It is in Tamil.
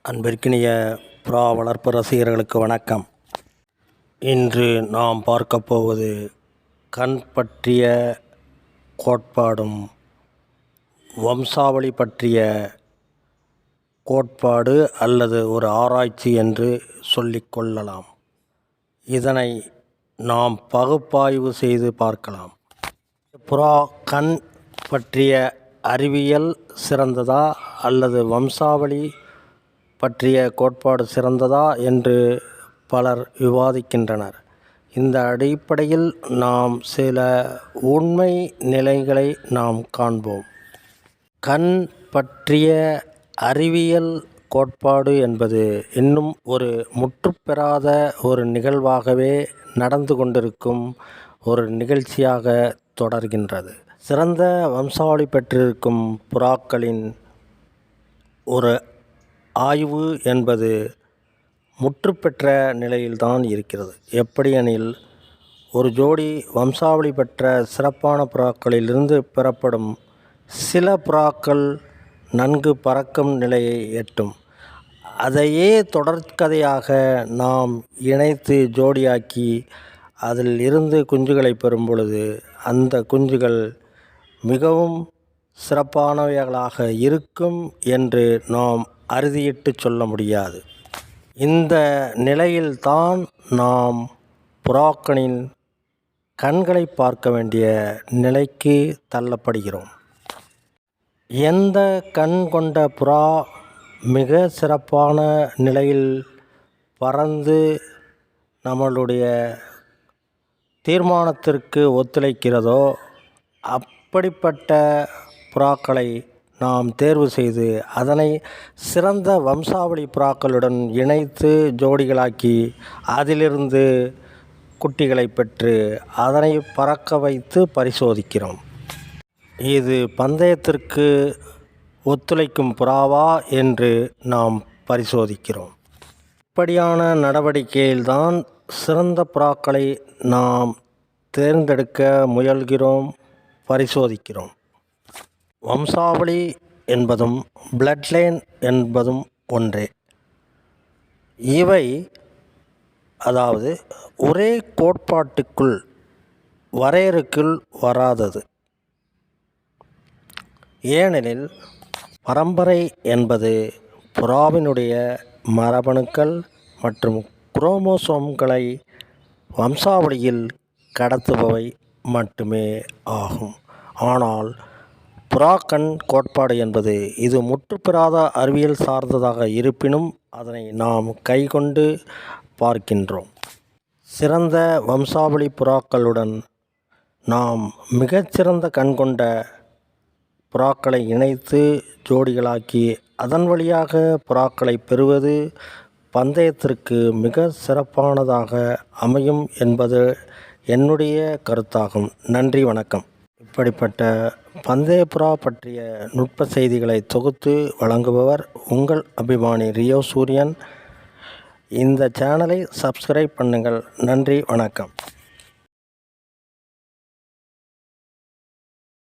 அன்பிற்கினிய புறா வளர்ப்பு ரசிகர்களுக்கு வணக்கம். இன்று நாம் பார்க்க போவது கண் பற்றிய கோட்பாடும் வம்சாவளி பற்றிய கோட்பாடு அல்லது ஒரு ஆராய்ச்சி என்று சொல்லிக்கொள்ளலாம். இதனை நாம் பகுப்பாய்வு செய்து பார்க்கலாம். புறா கண் பற்றிய அறிவியல் சிறந்ததா அல்லது வம்சாவளி பற்றிய கோட்பாடு சிறந்ததா என்று பலர் விவாதிக்கின்றனர். இந்த அடிப்படையில் நாம் சில உண்மை நிலைகளை நாம் காண்போம். கண் பற்றிய அறிவியல் கோட்பாடு என்பது இன்னும் ஒரு முற்றுப்பெறாத ஒரு நிகழ்வாகவே நடந்து கொண்டிருக்கும் ஒரு நிகழ்ச்சியாக தொடர்கின்றது. சிறந்த வம்சாவளி பெற்றிருக்கும் புறாக்களின் ஒரு ஆய்வு என்பது முற்றுப்பெற்ற நிலையில்தான் இருக்கிறது. எப்படியெனில், ஒரு ஜோடி வம்சாவளி பெற்ற சிறப்பான புறாக்களிலிருந்து பெறப்படும் சில புறாக்கள் நன்கு பறக்கும் நிலையை எட்டும். அதையே தொடர்கதையாக நாம் இணைத்து ஜோடியாக்கி அதில் இருந்து குஞ்சுகளை பெறும் பொழுது அந்த குஞ்சுகள் மிகவும் சிறப்பானவைகளாக இருக்கும் என்று நாம் அறுதியிட்டு சொல்ல முடியாது. இந்த நிலையில்தான் நாம் புறாக்களின் கண்களை பார்க்க வேண்டிய நிலைக்கு தள்ளப்படுகிறோம். எந்த கண் கொண்ட புறா மிக சிறப்பான நிலையில் பறந்து நம்மளுடைய தீர்மானத்திற்கு ஒத்துழைக்கிறதோ அப்படிப்பட்ட புறாக்களை நாம் தேர்வு செய்து அதனை சிறந்த வம்சாவளி புறாக்களுடன் இணைத்து ஜோடிகளாக்கி அதிலிருந்து குட்டிகளை பெற்று அதனை பறக்க வைத்து பரிசோதிக்கிறோம். இது பந்தயத்திற்கு ஒத்துழைக்கும் புறாவா என்று நாம் பரிசோதிக்கிறோம். இப்படியான நடவடிக்கையில்தான் சிறந்த புறாக்களை நாம் தேர்ந்தெடுக்க முயல்கிறோம், பரிசோதிக்கிறோம். வம்சாவளி என்பதும் பிளட் லைன் என்பதும் ஒன்றே. இவை அதாவது ஒரே கோட்பாட்டுக்குள் வரையறுக்குள் வராதது. ஏனெனில் பரம்பரை என்பது புறாவினுடைய மரபணுக்கள் மற்றும் குரோமோசோம்களை வம்சாவளியில் கடத்துபவை மட்டுமே ஆகும். ஆனால் புறாக்கண் கோட்பாடு என்பது இது முற்றுப்பெறாத அறிவியல் சார்ந்ததாக இருப்பினும் அதனை நாம் கைக்கொண்டு பார்க்கின்றோம். சிறந்த வம்சாவளி புறாக்களுடன் நாம் மிகச்சிறந்த கண் கொண்ட புறாக்களை இணைத்து ஜோடிகளாக்கி அதன் வழியாக புறாக்களை பெறுவது பந்தயத்திற்கு மிக சிறப்பானதாக அமையும் என்பது என்னுடைய கருத்தாகும். நன்றி, வணக்கம். இப்படிப்பட்ட பந்தய புறா பற்றிய நுட்ப செய்திகளை தொகுத்து வழங்குபவர் உங்கள் அபிமானி ரியோ சூரியன். இந்த சேனலை சப்ஸ்கிரைப் பண்ணுங்கள். நன்றி, வணக்கம்.